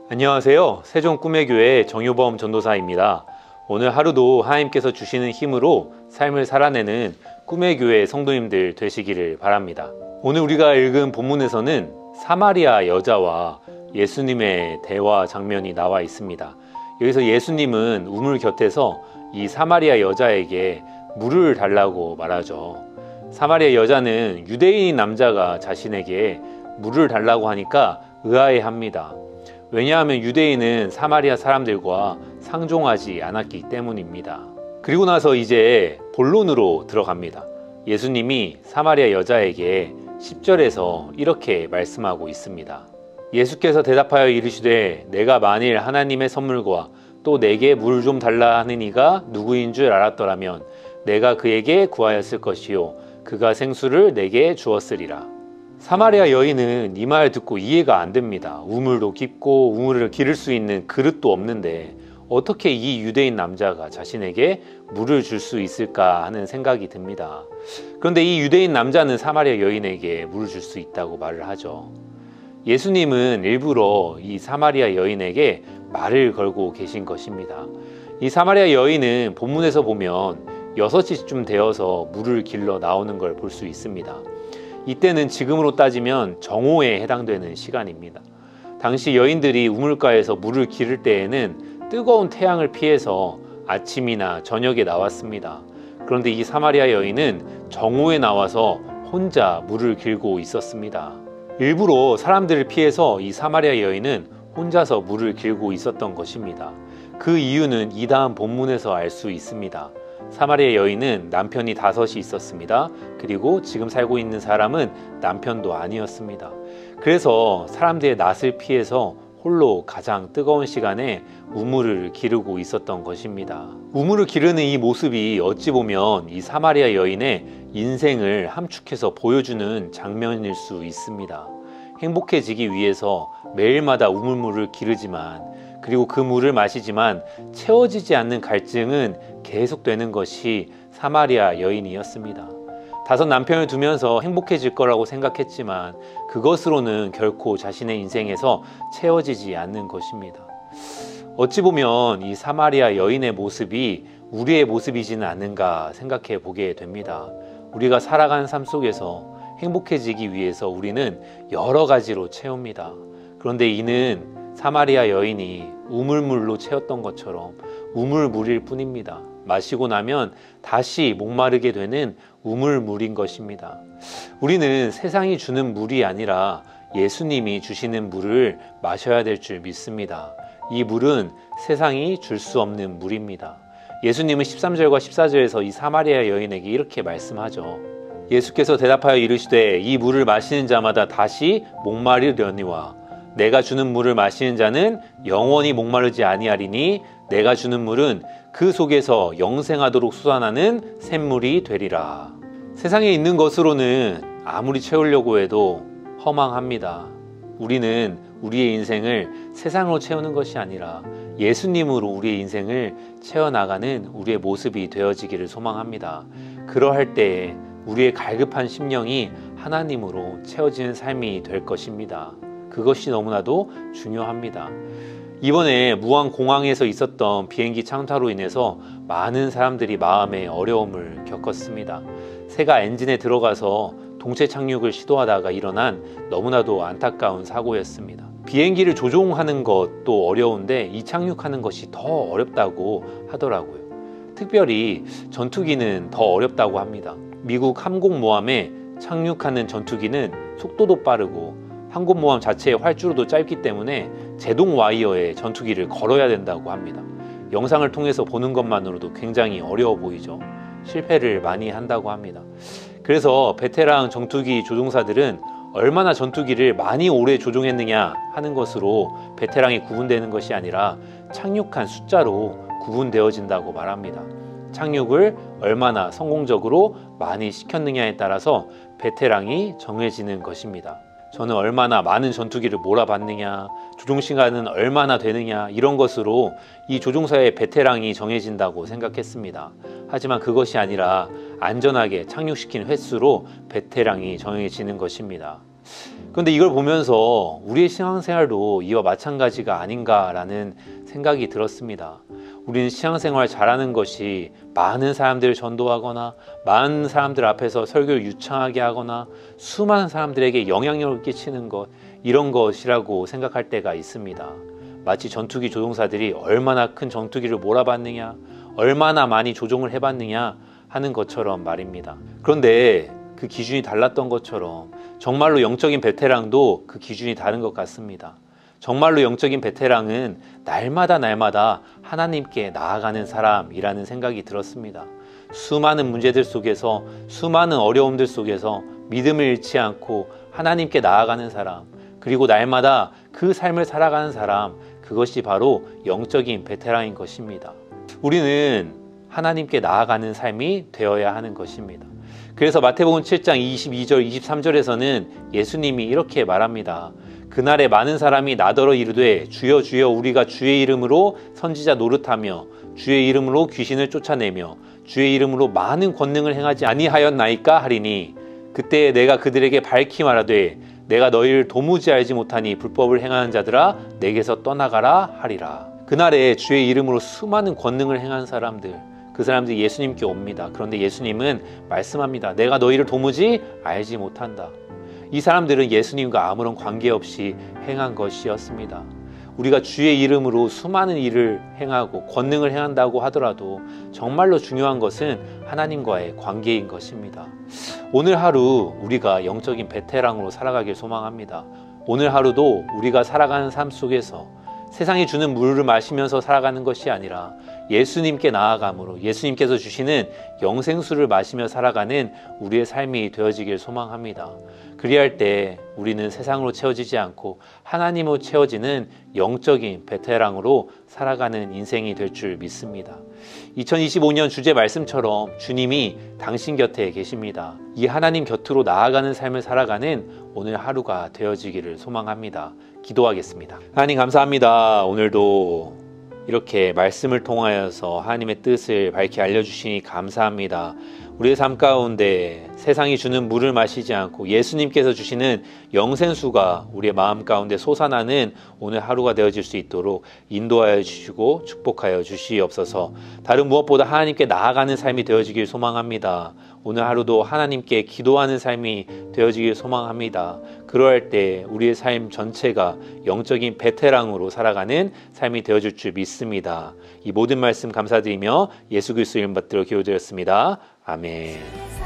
안녕하세요. 세종 꿈의교회 정효범 전도사입니다. 오늘 하루도 하나님께서 주시는 힘으로 삶을 살아내는 꿈의교회 성도님들 되시기를 바랍니다. 오늘 우리가 읽은 본문에서는 사마리아 여자와 예수님의 대화 장면이 나와 있습니다. 여기서 예수님은 우물 곁에서 이 사마리아 여자에게 물을 달라고 말하죠. 사마리아 여자는 유대인 남자가 자신에게 물을 달라고 하니까 의아해합니다. 왜냐하면 유대인은 사마리아 사람들과 상종하지 않았기 때문입니다. 그리고 나서 이제 본론으로 들어갑니다. 예수님이 사마리아 여자에게 10절에서 이렇게 말씀하고 있습니다. 예수께서 대답하여 이르시되 내가 만일 하나님의 선물과 또 내게 물 좀 달라 하는 이가 누구인 줄 알았더라면 내가 그에게 구하였을 것이요 그가 생수를 내게 주었으리라. 사마리아 여인은 이 말 듣고 이해가 안 됩니다. 우물도 깊고 우물을 기를 수 있는 그릇도 없는데 어떻게 이 유대인 남자가 자신에게 물을 줄 수 있을까 하는 생각이 듭니다. 그런데 이 유대인 남자는 사마리아 여인에게 물을 줄 수 있다고 말을 하죠. 예수님은 일부러 이 사마리아 여인에게 말을 걸고 계신 것입니다. 이 사마리아 여인은 본문에서 보면 6시쯤 되어서 물을 길러 나오는 걸 볼 수 있습니다. 이때는 지금으로 따지면 정오에 해당되는 시간입니다. 당시 여인들이 우물가에서 물을 기를 때에는 뜨거운 태양을 피해서 아침이나 저녁에 나왔습니다. 그런데 이 사마리아 여인은 정오에 나와서 혼자 물을 길고 있었습니다. 일부러 사람들을 피해서 이 사마리아 여인은 혼자서 물을 길고 있었던 것입니다. 그 이유는 이 다음 본문에서 알 수 있습니다. 사마리아 여인은 남편이 5이 있었습니다. 그리고 지금 살고 있는 사람은 남편도 아니었습니다. 그래서 사람들의 낯을 피해서 홀로 가장 뜨거운 시간에 우물을 기르고 있었던 것입니다. 우물을 기르는 이 모습이 어찌 보면 이 사마리아 여인의 인생을 함축해서 보여주는 장면일 수 있습니다. 행복해지기 위해서 매일마다 우물물을 기르지만 그리고 그 물을 마시지만 채워지지 않는 갈증은 계속되는 것이 사마리아 여인이었습니다. 5 남편을 두면서 행복해질 거라고 생각했지만 그것으로는 결코 자신의 인생에서 채워지지 않는 것입니다. 어찌 보면 이 사마리아 여인의 모습이 우리의 모습이지는 않은가 생각해 보게 됩니다. 우리가 살아가는 삶 속에서 행복해지기 위해서 우리는 여러 가지로 채웁니다. 그런데 이는 사마리아 여인이 우물물로 채웠던 것처럼 우물물일 뿐입니다. 마시고 나면 다시 목마르게 되는 우물물인 것입니다. 우리는 세상이 주는 물이 아니라 예수님이 주시는 물을 마셔야 될 줄 믿습니다. 이 물은 세상이 줄 수 없는 물입니다. 예수님은 13절과 14절에서 이 사마리아 여인에게 이렇게 말씀하죠. 예수께서 대답하여 이르시되 이 물을 마시는 자마다 다시 목마르려니와 내가 주는 물을 마시는 자는 영원히 목마르지 아니하리니 내가 주는 물은 그 속에서 영생하도록 솟아나는 샘물이 되리라. 세상에 있는 것으로는 아무리 채우려고 해도 허망합니다. 우리는 우리의 인생을 세상으로 채우는 것이 아니라 예수님으로 우리의 인생을 채워나가는 우리의 모습이 되어지기를 소망합니다. 그러할 때에 우리의 갈급한 심령이 하나님으로 채워지는 삶이 될 것입니다. 그것이 너무나도 중요합니다. 이번에 무안공항에서 있었던 비행기 창타로 인해서 많은 사람들이 마음의 어려움을 겪었습니다. 새가 엔진에 들어가서 동체 착륙을 시도하다가 일어난 너무나도 안타까운 사고였습니다. 비행기를 조종하는 것도 어려운데 이 착륙하는 것이 더 어렵다고 하더라고요. 특별히 전투기는 더 어렵다고 합니다. 미국 항공모함에 착륙하는 전투기는 속도도 빠르고 항공모함 자체의 활주로도 짧기 때문에 제동 와이어에 전투기를 걸어야 된다고 합니다. 영상을 통해서 보는 것만으로도 굉장히 어려워 보이죠. 실패를 많이 한다고 합니다. 그래서 베테랑 전투기 조종사들은 얼마나 전투기를 많이 오래 조종했느냐 하는 것으로 베테랑이 구분되는 것이 아니라 착륙한 숫자로 구분되어진다고 말합니다. 착륙을 얼마나 성공적으로 많이 시켰느냐에 따라서 베테랑이 정해지는 것입니다. 저는 얼마나 많은 전투기를 몰아봤느냐, 조종시간은 얼마나 되느냐 이런 것으로 이 조종사의 베테랑이 정해진다고 생각했습니다. 하지만 그것이 아니라 안전하게 착륙시킨 횟수로 베테랑이 정해지는 것입니다. 그런데 이걸 보면서 우리의 신앙생활도 이와 마찬가지가 아닌가라는 생각이 들었습니다. 우리는 신앙생활 잘하는 것이 많은 사람들을 전도하거나 많은 사람들 앞에서 설교를 유창하게 하거나 수많은 사람들에게 영향력을 끼치는 것, 이런 것이라고 생각할 때가 있습니다. 마치 전투기 조종사들이 얼마나 큰 전투기를 몰아봤느냐, 얼마나 많이 조종을 해봤느냐 하는 것처럼 말입니다. 그런데 그 기준이 달랐던 것처럼 정말로 영적인 베테랑도 그 기준이 다른 것 같습니다. 정말로 영적인 베테랑은 날마다 하나님께 나아가는 사람이라는 생각이 들었습니다. 수많은 문제들 속에서, 수많은 어려움들 속에서 믿음을 잃지 않고 하나님께 나아가는 사람, 그리고 날마다 그 삶을 살아가는 사람, 그것이 바로 영적인 베테랑인 것입니다. 우리는 하나님께 나아가는 삶이 되어야 하는 것입니다. 그래서 마태복음 7장 22절, 23절에서는 예수님이 이렇게 말합니다. 그날에 많은 사람이 나더러 이르되 주여 주여 우리가 주의 이름으로 선지자 노릇하며 주의 이름으로 귀신을 쫓아내며 주의 이름으로 많은 권능을 행하지 아니하였나이까 하리니 그때 내가 그들에게 밝히 말하되 내가 너희를 도무지 알지 못하니 불법을 행하는 자들아 내게서 떠나가라 하리라. 그날에 주의 이름으로 수많은 권능을 행한 사람들, 그 사람들이 예수님께 옵니다. 그런데 예수님은 말씀합니다. 내가 너희를 도무지 알지 못한다. 이 사람들은 예수님과 아무런 관계없이 행한 것이었습니다. 우리가 주의 이름으로 수많은 일을 행하고 권능을 행한다고 하더라도 정말로 중요한 것은 하나님과의 관계인 것입니다. 오늘 하루 우리가 영적인 베테랑으로 살아가길 소망합니다. 오늘 하루도 우리가 살아가는 삶 속에서 세상이 주는 물을 마시면서 살아가는 것이 아니라 예수님께 나아감으로 예수님께서 주시는 영생수를 마시며 살아가는 우리의 삶이 되어지길 소망합니다. 그리할 때 우리는 세상으로 채워지지 않고 하나님으로 채워지는 영적인 베테랑으로 살아가는 인생이 될 줄 믿습니다. 2025년 주제 말씀처럼 주님이 당신 곁에 계십니다. 이 하나님 곁으로 나아가는 삶을 살아가는 오늘 하루가 되어지기를 소망합니다. 기도하겠습니다. 하나님 감사합니다. 오늘도 이렇게 말씀을 통하여서 하나님의 뜻을 밝히 알려주시니 감사합니다. 우리의 삶 가운데 세상이 주는 물을 마시지 않고 예수님께서 주시는 영생수가 우리의 마음 가운데 솟아나는 오늘 하루가 되어질 수 있도록 인도하여 주시고 축복하여 주시옵소서. 다른 무엇보다 하나님께 나아가는 삶이 되어지길 소망합니다. 오늘 하루도 하나님께 기도하는 삶이 되어지길 소망합니다. 그러할 때 우리의 삶 전체가 영적인 베테랑으로 살아가는 삶이 되어질 줄 믿습니다. 이 모든 말씀 감사드리며 예수 그리스도 이름 받들어 기도드렸습니다. 아멘.